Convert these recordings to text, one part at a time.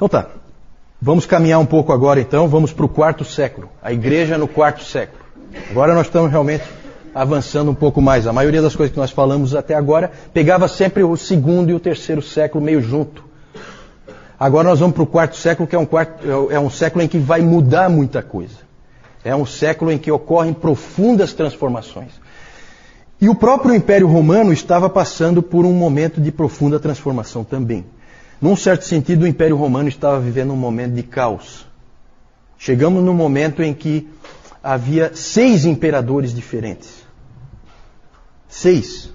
Então tá, vamos caminhar um pouco agora então, vamos para o quarto século, a igreja no quarto século. Agora nós estamos realmente avançando um pouco mais. A maioria das coisas que nós falamos até agora pegava sempre o segundo e o terceiro século meio junto. Agora nós vamos para o quarto século, que é um século em que vai mudar muita coisa. É um século em que ocorrem profundas transformações. E o próprio Império Romano estava passando por um momento de profunda transformação também. Num certo sentido, o Império Romano estava vivendo um momento de caos. Chegamos num momento em que havia 6 imperadores diferentes. 6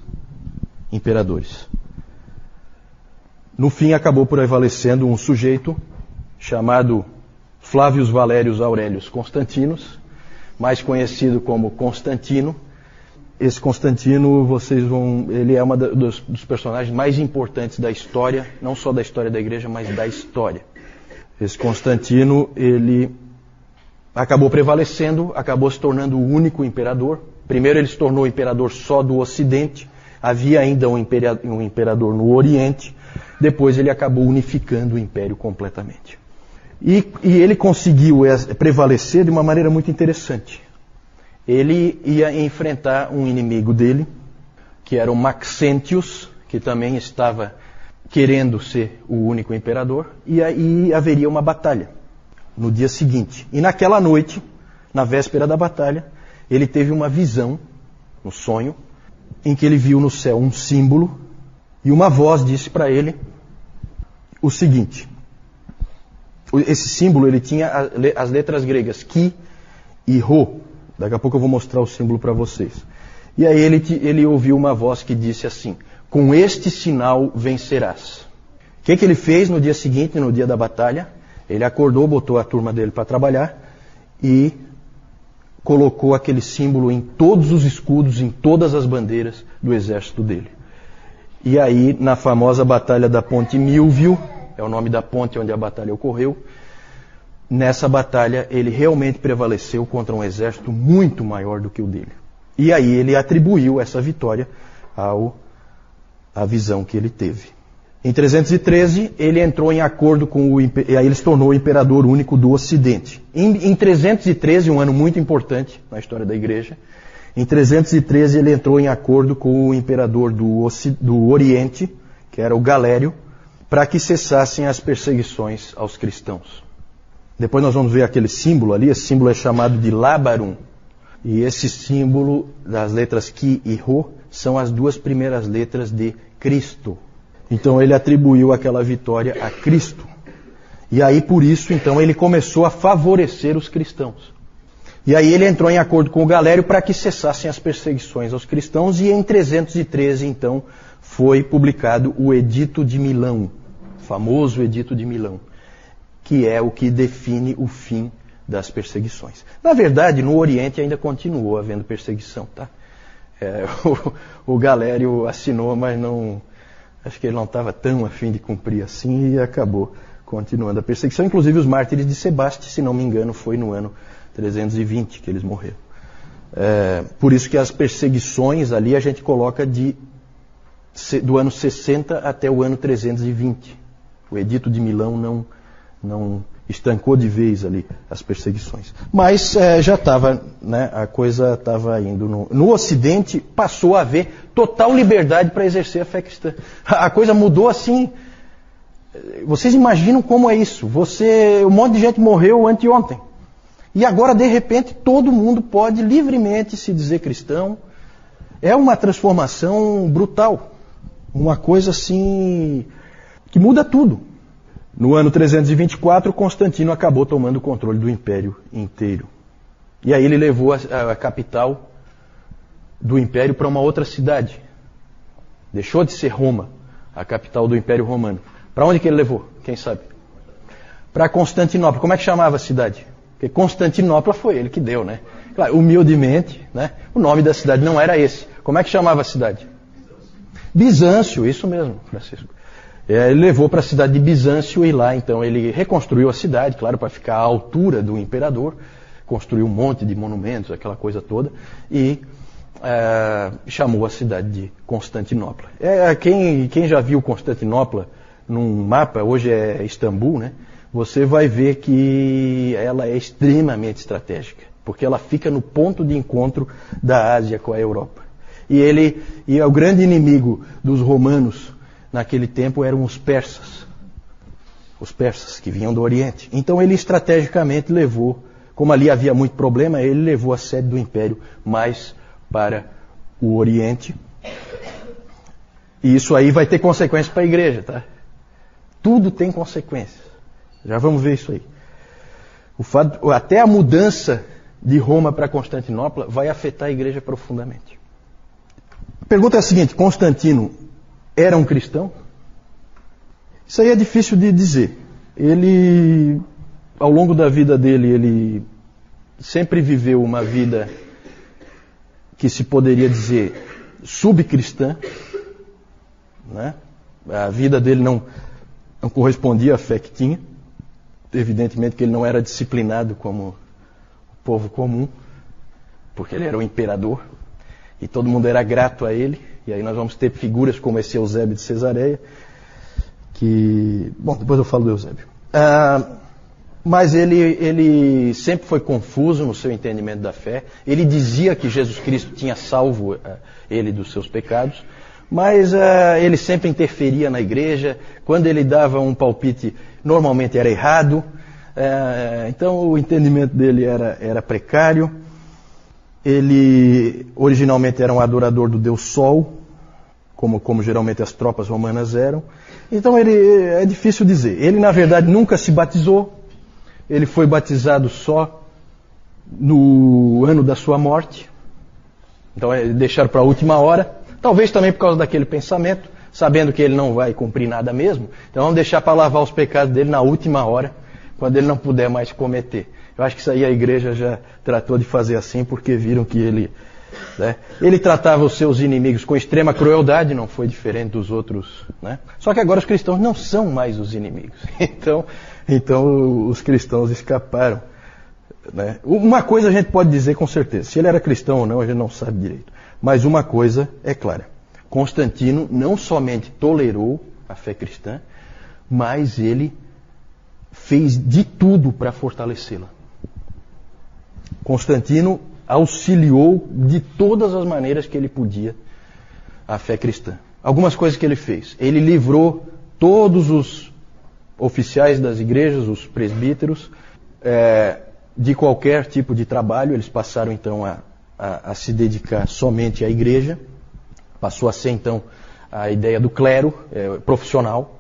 imperadores. No fim, acabou por prevalecendo um sujeito chamado Flávios Valérios Aurélios Constantinos, mais conhecido como Constantino. Esse Constantino, ele é um dos personagens mais importantes da história, não só da história da igreja, mas da história. Esse Constantino, ele acabou prevalecendo, acabou se tornando o único imperador. Primeiro ele se tornou imperador só do Ocidente, havia ainda um imperador no Oriente, depois ele acabou unificando o império completamente. E ele conseguiu prevalecer de uma maneira muito interessante. Ele ia enfrentar um inimigo dele, que era o Maxentius, que também estava querendo ser o único imperador, e aí haveria uma batalha no dia seguinte. E naquela noite, na véspera da batalha, ele teve uma visão, um sonho, em que ele viu no céu um símbolo, e uma voz disse para ele o seguinte. Esse símbolo, ele tinha as letras gregas Ki e Rho. Daqui a pouco eu vou mostrar o símbolo para vocês. E aí ele ouviu uma voz que disse assim: com este sinal vencerás. O que ele fez no dia seguinte, no dia da batalha? Ele acordou, botou a turma dele para trabalhar e colocou aquele símbolo em todos os escudos, em todas as bandeiras do exército dele. E aí, na famosa batalha da Ponte Milvio, é o nome da ponte onde a batalha ocorreu, nessa batalha ele realmente prevaleceu contra um exército muito maior do que o dele. E aí ele atribuiu essa vitória à visão que ele teve. Em 313 ele entrou em acordo com e aí ele se tornou o imperador único do Ocidente. Em 313, um ano muito importante na história da igreja, em 313 ele entrou em acordo com o imperador do Oriente, que era o Galério, para que cessassem as perseguições aos cristãos. Depois nós vamos ver aquele símbolo ali, esse símbolo é chamado de Labarum. E esse símbolo das letras Ki e Rho são as 2 primeiras letras de Cristo. Então ele atribuiu aquela vitória a Cristo. E aí por isso então ele começou a favorecer os cristãos. E aí ele entrou em acordo com o Galério para que cessassem as perseguições aos cristãos. E em 313 então foi publicado o Edito de Milão, o famoso Edito de Milão, que é o que define o fim das perseguições. Na verdade, no Oriente ainda continuou havendo perseguição, tá? O Galério assinou, mas acho que ele não estava tão a fim de cumprir assim e acabou continuando a perseguição. Inclusive os mártires de Sebaste, se não me engano, foi no ano 320 que eles morreram. Por isso que as perseguições ali a gente coloca do ano 60 até o ano 320. O Edito de Milão não estancou de vez ali as perseguições. Mas já estava, né, a coisa estava indo. No Ocidente passou a haver total liberdade para exercer a fé cristã. A coisa mudou assim. Vocês imaginam como é isso? Um monte de gente morreu anteontem. E agora, de repente, todo mundo pode livremente se dizer cristão. É uma transformação brutal. Uma coisa assim que muda tudo. No ano 324, Constantino acabou tomando o controle do império inteiro. E aí ele levou a capital do império para uma outra cidade. Deixou de ser Roma, a capital do Império Romano. Para onde que ele levou? Quem sabe? Para Constantinopla. Como é que chamava a cidade? Porque Constantinopla foi ele que deu, né? Claro, humildemente, né? O nome da cidade não era esse. Como é que chamava a cidade? Bizâncio, isso mesmo, Francisco. Ele levou para a cidade de Bizâncio e lá então ele reconstruiu a cidade, claro, para ficar à altura do imperador, construiu um monte de monumentos, aquela coisa toda, e chamou a cidade de Constantinopla. Quem já viu Constantinopla num mapa, hoje é Istambul, né? você vai ver que ela é extremamente estratégica, porque ela fica no ponto de encontro da Ásia com a Europa. E o grande inimigo dos romanos naquele tempo eram os persas que vinham do Oriente. Então ele estrategicamente levou, como ali havia muito problema, ele levou a sede do império mais para o Oriente. E isso aí vai ter consequências para a igreja, tá? Tudo tem consequências. Já vamos ver isso aí. Até a mudança de Roma para Constantinopla vai afetar a igreja profundamente. A pergunta é a seguinte: Constantino era um cristão? Isso aí é difícil de dizer. Ele, ao longo da vida dele, ele sempre viveu uma vida que se poderia dizer subcristã, né? A vida dele não correspondia à fé que tinha. Evidentemente que ele não era disciplinado como o povo comum, porque ele era o imperador e todo mundo era grato a ele. E aí nós vamos ter figuras como esse Eusébio de Cesareia, que... Bom, depois eu falo do Eusébio. Mas ele sempre foi confuso no seu entendimento da fé. Ele dizia que Jesus Cristo tinha salvo ele dos seus pecados, mas ele sempre interferia na igreja. Quando ele dava um palpite, normalmente era errado. Então o entendimento dele era precário. Ele originalmente era um adorador do Deus Sol, como geralmente as tropas romanas eram. Então é difícil dizer. Ele, na verdade, nunca se batizou. Ele foi batizado só no ano da sua morte. Então deixaram para a última hora. Talvez também por causa daquele pensamento, sabendo que ele não vai cumprir nada mesmo. Então vamos deixar para lavar os pecados dele na última hora, quando ele não puder mais cometer. Eu acho que isso aí a igreja já tratou de fazer assim, porque viram que ele tratava os seus inimigos com extrema crueldade, não foi diferente dos outros, né? Só que agora os cristãos não são mais os inimigos. Então os cristãos escaparam, né? Uma coisa a gente pode dizer com certeza: se ele era cristão ou não, a gente não sabe direito. Mas uma coisa é clara: Constantino não somente tolerou a fé cristã, mas ele fez de tudo para fortalecê-la. Constantino auxiliou de todas as maneiras que ele podia a fé cristã. Algumas coisas que ele fez: ele livrou todos os oficiais das igrejas, os presbíteros, de qualquer tipo de trabalho. Eles passaram então a se dedicar somente à igreja. Passou a ser então a ideia do clero profissional.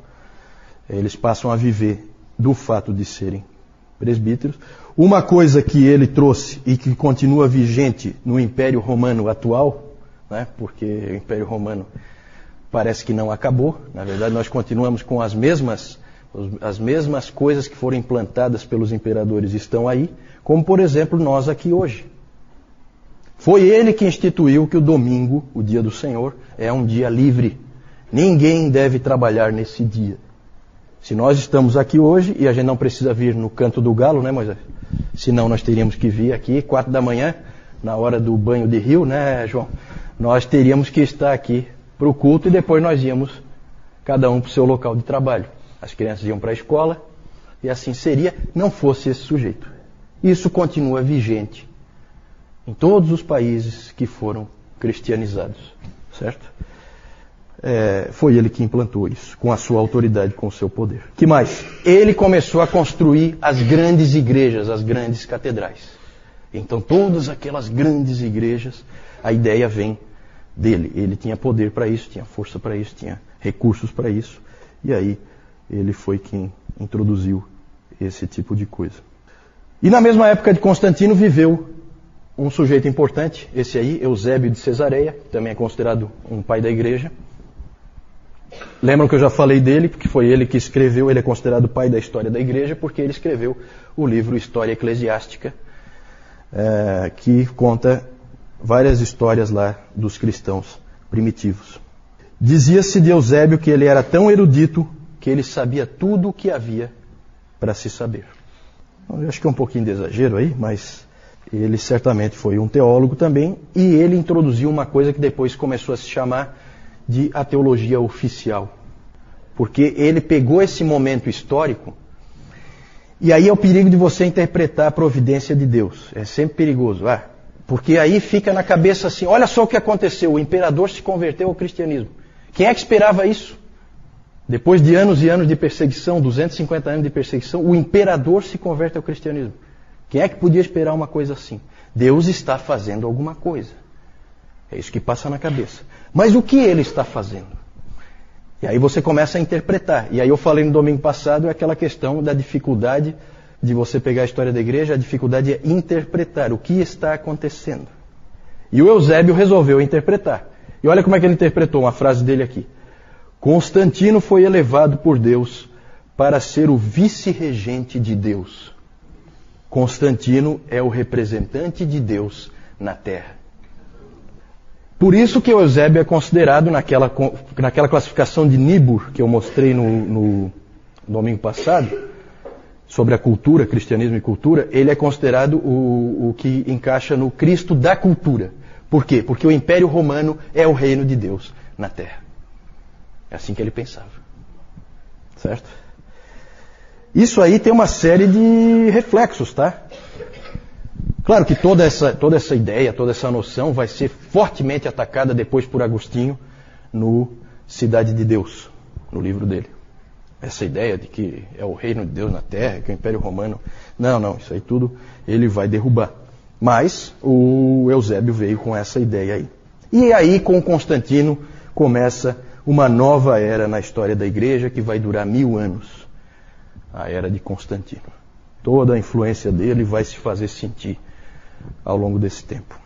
Eles passam a viver do fato de serem presbíteros. Uma coisa que ele trouxe e que continua vigente no Império Romano atual, né, porque o Império Romano parece que não acabou. Na verdade, nós continuamos com as mesmas coisas que foram implantadas pelos imperadores estão aí, como por exemplo nós aqui hoje. Foi ele que instituiu que o domingo, o dia do Senhor, é um dia livre. Ninguém deve trabalhar nesse dia. Se nós estamos aqui hoje, e a gente não precisa vir no canto do galo, né, Moisés? Senão nós teríamos que vir aqui 4 da manhã, na hora do banho de rio, né, João? Nós teríamos que estar aqui para o culto e depois nós íamos cada um para o seu local de trabalho. As crianças iam para a escola e assim seria, não fosse esse sujeito. Isso continua vigente em todos os países que foram cristianizados, certo? Foi ele que implantou isso, com a sua autoridade, com o seu poder. Que mais? Ele começou a construir as grandes igrejas, as grandes catedrais. Então todas aquelas grandes igrejas, a ideia vem dele. Ele tinha poder para isso, tinha força para isso, tinha recursos para isso. E aí ele foi quem introduziu esse tipo de coisa. E na mesma época de Constantino viveu um sujeito importante, esse aí, Eusébio de Cesareia, que também é considerado um pai da igreja. Lembram que eu já falei dele, porque foi ele que escreveu, ele é considerado o pai da história da igreja, porque ele escreveu o livro História Eclesiástica, que conta várias histórias lá dos cristãos primitivos. Dizia-se de Eusébio que ele era tão erudito que ele sabia tudo o que havia para se saber. Eu acho que é um pouquinho de exagero aí, mas ele certamente foi um teólogo também, e ele introduziu uma coisa que depois começou a se chamar de a teologia oficial. Porque ele pegou esse momento histórico E aí é o perigo de você interpretar a providência de Deus. É sempre perigoso. Porque aí fica na cabeça assim, olha só o que aconteceu, o imperador se converteu ao cristianismo. Quem é que esperava isso? Depois de anos e anos de perseguição, 250 anos de perseguição, o imperador se converte ao cristianismo. Quem é que podia esperar uma coisa assim? Deus está fazendo alguma coisa. É isso que passa na cabeça. Mas o que ele está fazendo? E aí você começa a interpretar. E aí eu falei no domingo passado aquela questão da dificuldade de você pegar a história da igreja, a dificuldade é interpretar o que está acontecendo. E o Eusébio resolveu interpretar. E olha como é que ele interpretou uma frase dele aqui. Constantino foi elevado por Deus para ser o vice-regente de Deus. Constantino é o representante de Deus na Terra. Por isso que o Eusébio é considerado naquela classificação de Niebuhr, que eu mostrei no domingo passado, sobre a cultura, cristianismo e cultura, ele é considerado o que encaixa no Cristo da cultura. Por quê? Porque o Império Romano é o reino de Deus na Terra. É assim que ele pensava. Certo? Isso aí tem uma série de reflexos, tá? Claro que toda essa ideia, toda essa noção vai ser fortemente atacada depois por Agostinho no Cidade de Deus, no livro dele. Essa ideia de que é o reino de Deus na Terra, que é o Império Romano. Não, isso aí tudo ele vai derrubar. Mas o Eusébio veio com essa ideia aí. E aí, com Constantino, começa uma nova era na história da igreja que vai durar 1000 anos. A era de Constantino. Toda a influência dele vai se fazer sentir ao longo desse tempo.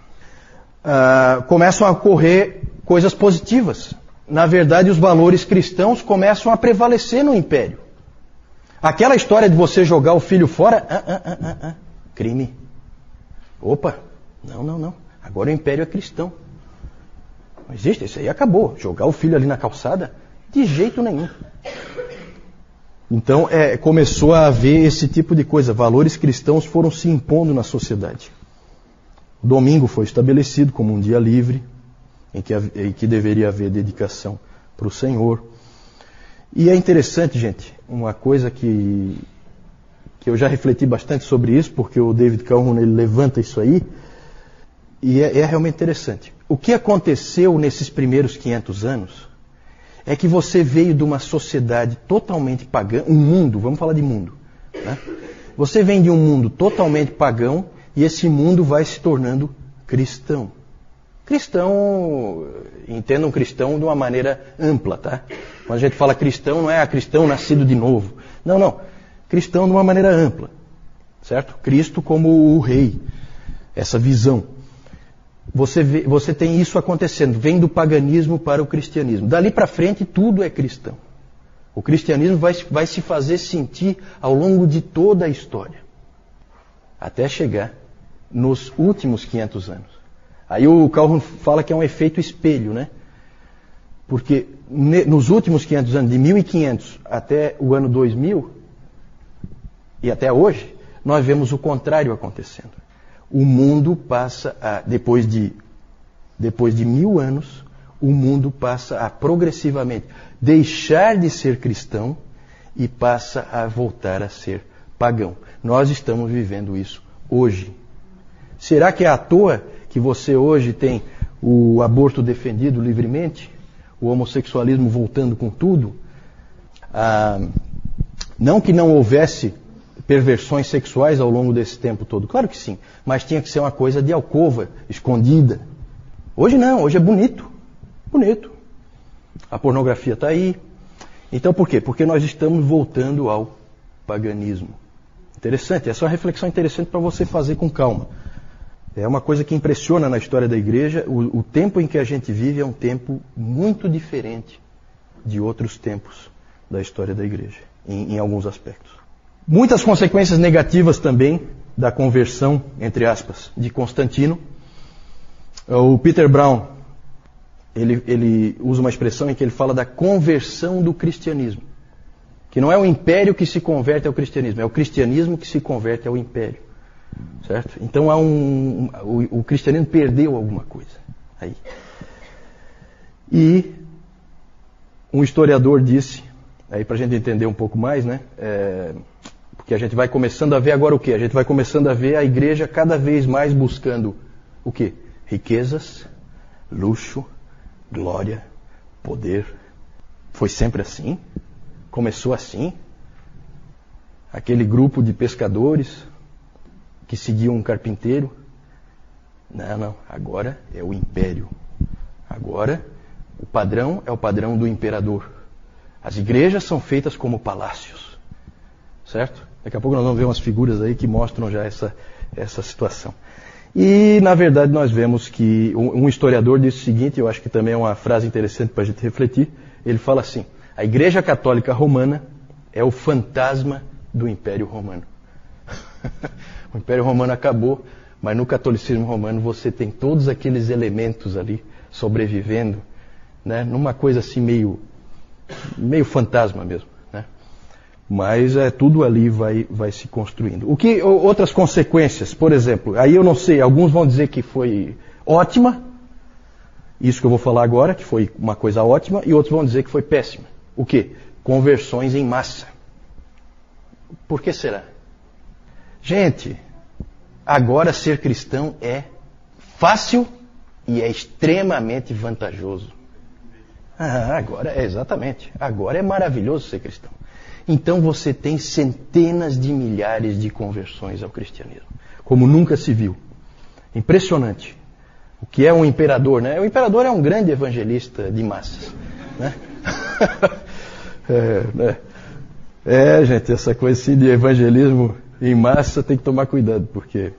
Começam a ocorrer coisas positivas. Na verdade, os valores cristãos começam a prevalecer no império. Aquela história de você jogar o filho fora, crime. Opa, não. Agora o império é cristão. Não existe, isso aí acabou. Jogar o filho ali na calçada, de jeito nenhum. Então, começou a haver esse tipo de coisa. Valores cristãos foram se impondo na sociedade. O domingo foi estabelecido como um dia livre, em que deveria haver dedicação para o Senhor. E é interessante, gente, uma coisa que eu já refleti bastante sobre isso, porque o David Calhoun ele levanta isso aí, e é realmente interessante. O que aconteceu nesses primeiros 500 anos é que você veio de uma sociedade totalmente pagã, um mundo, vamos falar de mundo, né? Você vem de um mundo totalmente pagão e esse mundo vai se tornando cristão. Cristão, entendam cristão de uma maneira ampla, tá? Quando a gente fala cristão, não é cristão nascido de novo. Não. Cristão de uma maneira ampla, certo? Cristo como o rei, essa visão. Você tem isso acontecendo, vem do paganismo para o cristianismo. Dali para frente tudo é cristão. O cristianismo vai se fazer sentir ao longo de toda a história, até chegar nos últimos 500 anos. Aí o Calhoun fala que é um efeito espelho, né? Porque nos últimos 500 anos, de 1500 até o ano 2000, e até hoje, nós vemos o contrário acontecendo. O mundo passa depois de 1000 anos, o mundo passa a progressivamente deixar de ser cristão e passa a voltar a ser pagão. Nós estamos vivendo isso hoje. Será que é à toa que você hoje tem o aborto defendido livremente? O homossexualismo voltando com tudo? Não que não houvesse perversões sexuais ao longo desse tempo todo. Claro que sim. Mas tinha que ser uma coisa de alcova, escondida. Hoje não, hoje é bonito. Bonito. A pornografia está aí. Então por quê? Porque nós estamos voltando ao paganismo. Interessante, essa é uma reflexão interessante para você fazer com calma. É uma coisa que impressiona na história da igreja. O tempo em que a gente vive é um tempo muito diferente de outros tempos da história da igreja, em alguns aspectos. Muitas consequências negativas também da conversão, entre aspas, de Constantino. O Peter Brown, ele usa uma expressão em que ele fala da conversão do cristianismo. Que não é o império que se converte ao cristianismo, é o cristianismo que se converte ao império. Certo? Então o cristianismo perdeu alguma coisa aí. E um historiador disse, aí para a gente entender um pouco mais, né? Porque a gente vai começando a ver agora o quê? A gente vai começando a ver a igreja cada vez mais buscando o quê? Riquezas, luxo, glória, poder. Foi sempre assim? Começou assim? Aquele grupo de pescadores que seguiam um carpinteiro? Não. Agora é o império. Agora o padrão é o padrão do imperador. As igrejas são feitas como palácios. Certo? Daqui a pouco nós vamos ver umas figuras aí que mostram já essa situação. E, na verdade, nós vemos que um historiador disse o seguinte, eu acho que também é uma frase interessante para a gente refletir. Ele fala assim: a Igreja Católica Romana é o fantasma do Império Romano. O Império Romano acabou, mas no catolicismo romano você tem todos aqueles elementos ali sobrevivendo, né, numa coisa assim meio fantasma mesmo. Mas tudo ali vai se construindo. Outras consequências, por exemplo, aí eu não sei, alguns vão dizer que foi ótima, isso que eu vou falar agora, que foi uma coisa ótima, e outros vão dizer que foi péssima. O quê? Conversões em massa. Por que será? Gente, agora ser cristão é fácil e é extremamente vantajoso. Exatamente. Agora é maravilhoso ser cristão. Então você tem centenas de milhares de conversões ao cristianismo, como nunca se viu. Impressionante. O que é um imperador, né? O imperador é um grande evangelista de massas, né? Gente, essa coisa assim de evangelismo em massa tem que tomar cuidado, porque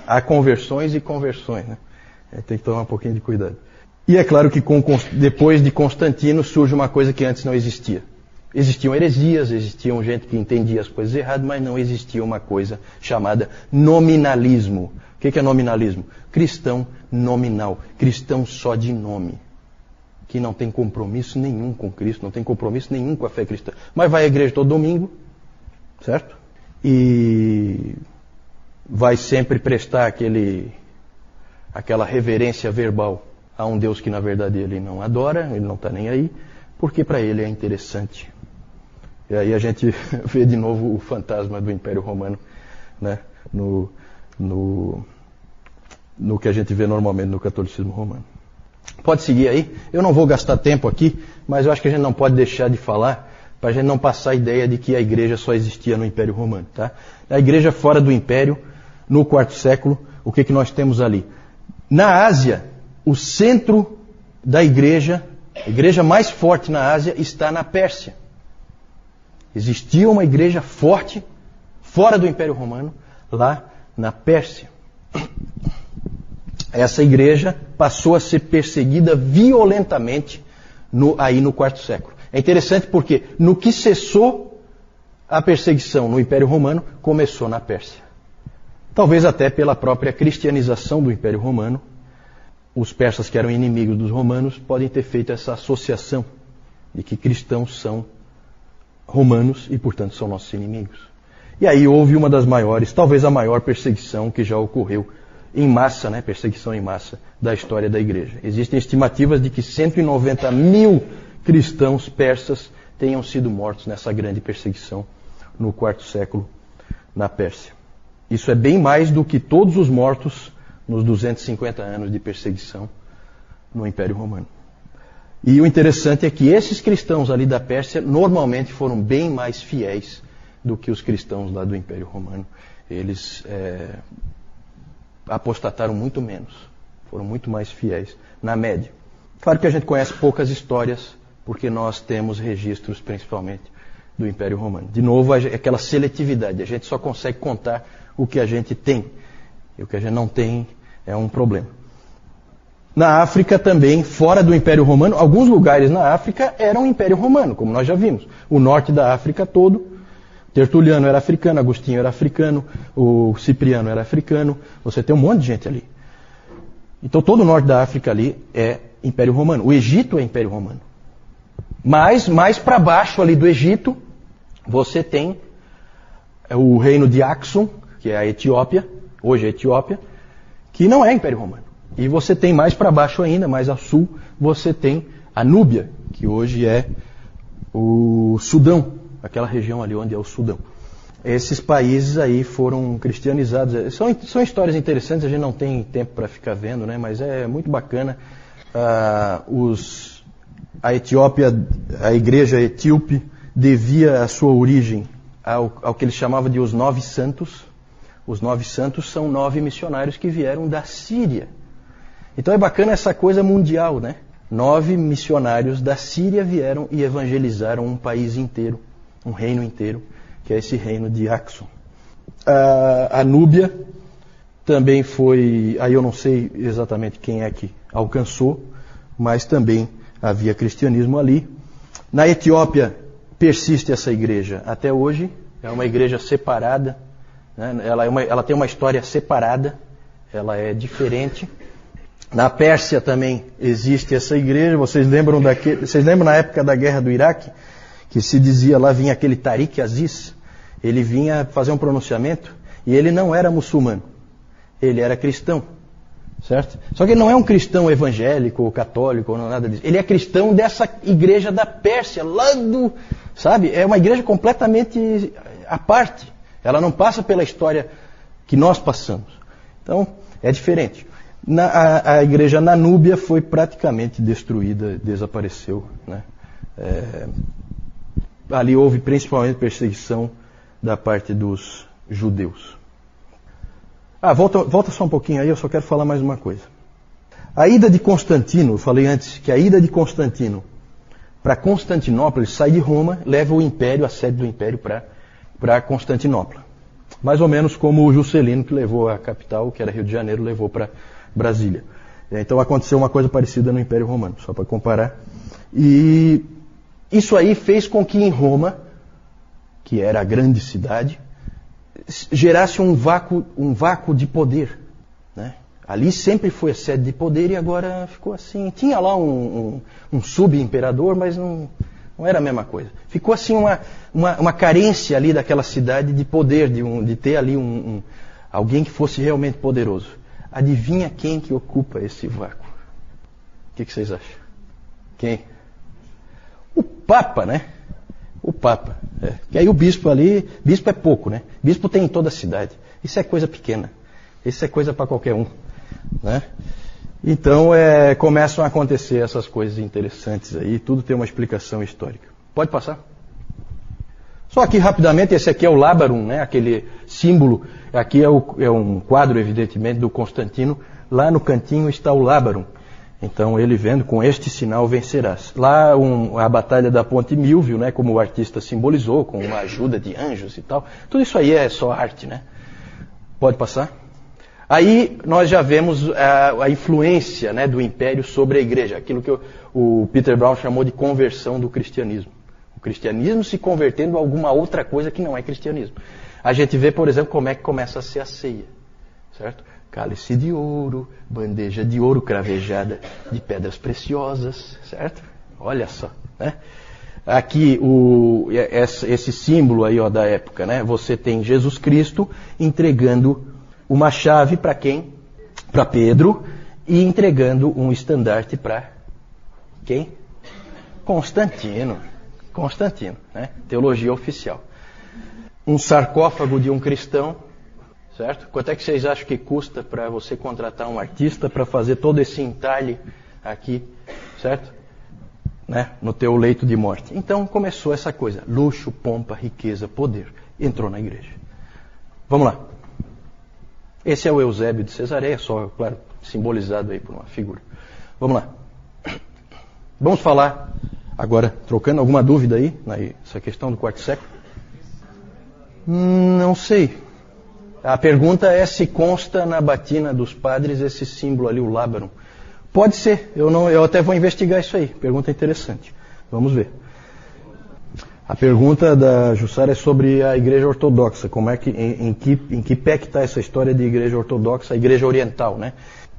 há conversões e conversões, né? Tem que tomar um pouquinho de cuidado. E é claro que depois de Constantino surge uma coisa que antes não existia. Existiam heresias, existiam gente que entendia as coisas erradas, mas não existia uma coisa chamada nominalismo. O que é nominalismo? Cristão nominal, cristão só de nome, que não tem compromisso nenhum com Cristo, não tem compromisso nenhum com a fé cristã. Mas vai à igreja todo domingo, certo? E vai sempre prestar aquela reverência verbal a um Deus que na verdade ele não adora, ele não está nem aí, porque para ele é interessante. E aí a gente vê de novo o fantasma do Império Romano, né, no que a gente vê normalmente no catolicismo romano. Pode seguir aí. Eu não vou gastar tempo aqui, mas eu acho que a gente não pode deixar de falar, para a gente não passar a ideia de que a igreja só existia no Império Romano. Tá? A igreja fora do Império, no quarto século, o que nós temos ali? Na Ásia, o centro da igreja, a igreja mais forte na Ásia, está na Pérsia. Existia uma igreja forte, fora do Império Romano, lá na Pérsia. Essa igreja passou a ser perseguida violentamente aí no quarto século. É interessante porque no que cessou a perseguição no Império Romano, começou na Pérsia. Talvez até pela própria cristianização do Império Romano, os persas que eram inimigos dos romanos podem ter feito essa associação de que cristãos são romanos e, portanto, são nossos inimigos. E aí houve uma das maiores, talvez a maior perseguição que já ocorreu em massa, né, perseguição em massa da história da igreja. Existem estimativas de que 190 mil cristãos persas tenham sido mortos nessa grande perseguição no quarto século na Pérsia. Isso é bem mais do que todos os mortos nos 250 anos de perseguição no Império Romano. E o interessante é que esses cristãos ali da Pérsia normalmente foram bem mais fiéis do que os cristãos lá do Império Romano. Eles apostataram muito menos, foram muito mais fiéis, na média. Claro que a gente conhece poucas histórias, porque nós temos registros principalmente do Império Romano. De novo, aquela seletividade, a gente só consegue contar o que a gente tem, e o que a gente não tem é um problema. Na África também, fora do Império Romano, alguns lugares na África eram Império Romano, como nós já vimos. O norte da África todo, Tertuliano era africano, Agostinho era africano, o Cipriano era africano, você tem um monte de gente ali. Então todo o norte da África ali é Império Romano. O Egito é Império Romano. Mas mais para baixo ali do Egito, você tem o reino de Axum, que é a Etiópia, hoje é a Etiópia, que não é Império Romano. E você tem mais para baixo ainda, mais a sul, você tem a Núbia, que hoje é o Sudão, aquela região ali onde é o Sudão. esses países aí foram cristianizados. São histórias interessantes, a gente não tem tempo para ficar vendo, né? Mas é muito bacana. A Etiópia, a igreja etíope, devia a sua origem ao que eles chamavam de os 9 santos. Os 9 santos são 9 missionários que vieram da Síria. Então é bacana essa coisa mundial, né? 9 missionários da Síria vieram e evangelizaram um país inteiro, um reino inteiro, que é esse reino de Axum. A Núbia também foi, aí eu não sei exatamente quem é que alcançou, mas também havia cristianismo ali. Na Etiópia persiste essa igreja até hoje, é uma igreja separada, né? Ela tem uma história separada, ela é diferente. Na Pérsia também existe essa igreja. Vocês lembram na época da guerra do Iraque, que se dizia lá, vinha aquele Tariq Aziz, ele vinha fazer um pronunciamento e ele não era muçulmano, ele era cristão, certo? Só que ele não é um cristão evangélico ou católico ou nada disso, ele é cristão dessa igreja da Pérsia, lá do, sabe? É uma igreja completamente à parte, ela não passa pela história que nós passamos, então é diferente. A igreja na Núbia foi praticamente destruída, desapareceu, né? Ali houve principalmente perseguição da parte dos judeus. Volta só um pouquinho aí, eu só quero falar mais uma coisa. A ida de Constantino, eu falei antes que a ida de Constantino para Constantinopla, ele sai de Roma, leva o império, a sede do império para Constantinopla. Mais ou menos como o Juscelino, que levou a capital, que era Rio de Janeiro, levou para Brasília. Então aconteceu uma coisa parecida no Império Romano, só para comparar. E isso aí fez com que em Roma, que era a grande cidade, gerasse um vácuo de poder, né? Ali sempre foi a sede de poder e agora ficou assim. Tinha lá um sub-imperador, mas não era a mesma coisa. Ficou assim uma carência ali daquela cidade de poder, de ter ali alguém que fosse realmente poderoso. Adivinha quem que ocupa esse vácuo? O que vocês acham? Quem? O Papa, né? O Papa. Que aí o bispo ali, bispo é pouco, né? Bispo tem em toda a cidade. Isso é coisa pequena. Isso é coisa para qualquer um, né? Então começam a acontecer essas coisas interessantes aí. Tudo tem uma explicação histórica. Pode passar? Só aqui rapidamente, esse aqui é o Lábarum, né? Aquele símbolo. Aqui é um quadro, evidentemente, do Constantino. Lá no cantinho está o Lábarum. Então ele vendo, com este sinal vencerás. Lá a batalha da Ponte Milvio, né? Como o artista simbolizou, com uma ajuda de anjos e tal. Tudo isso aí é só arte, né? Pode passar? Aí nós já vemos a influência, né, do Império sobre a Igreja. Aquilo que o Peter Brown chamou de conversão do cristianismo. O cristianismo se convertendo a alguma outra coisa que não é cristianismo. A gente vê, por exemplo, como é que começa a ser a ceia, certo? Cálice de ouro, bandeja de ouro cravejada de pedras preciosas, certo? Olha só, né? Aqui, esse símbolo aí, ó, da época, né? Você tem Jesus Cristo entregando uma chave para quem? Para Pedro, e entregando um estandarte para quem? Constantino, né? Teologia oficial. Um sarcófago de um cristão, certo? Quanto é que vocês acham que custa para você contratar um artista para fazer todo esse entalhe aqui, certo? Né? No teu leito de morte. Então começou essa coisa, luxo, pompa, riqueza, poder. Entrou na igreja. Vamos lá. Esse é o Eusébio de Cesareia, só, claro, simbolizado aí por uma figura. Vamos lá. Vamos falar agora, trocando alguma dúvida aí, nessa questão do quarto século? Não sei. A pergunta é se consta na batina dos padres esse símbolo ali, o Lábarum. Pode ser, eu até vou investigar isso aí. Pergunta interessante. Vamos ver. A pergunta da Jussara é sobre a Igreja Ortodoxa. Como é que, em que pé que está essa história de Igreja Ortodoxa, a Igreja Oriental, né?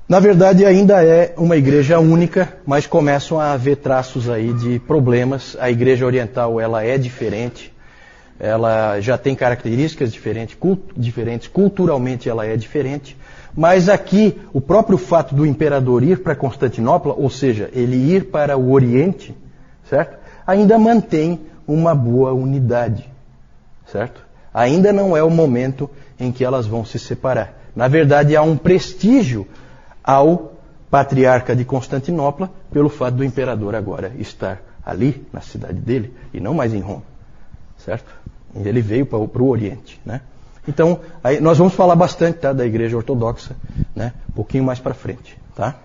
Na verdade, ainda é uma igreja única, mas começam a haver traços aí de problemas. A Igreja Oriental, ela é diferente. Ela já tem características diferentes, culturalmente ela é diferente. Mas aqui, o próprio fato do imperador ir para Constantinopla, ou seja, ele ir para o Oriente, certo? Ainda mantém uma boa unidade, certo? Ainda não é o momento em que elas vão se separar. Na verdade, há um prestígio ao patriarca de Constantinopla pelo fato do imperador agora estar ali, na cidade dele, e não mais em Roma. Certo? Ele veio para o Oriente, né? Então, aí nós vamos falar bastante, tá, da Igreja Ortodoxa, né, um pouquinho mais para frente, tá?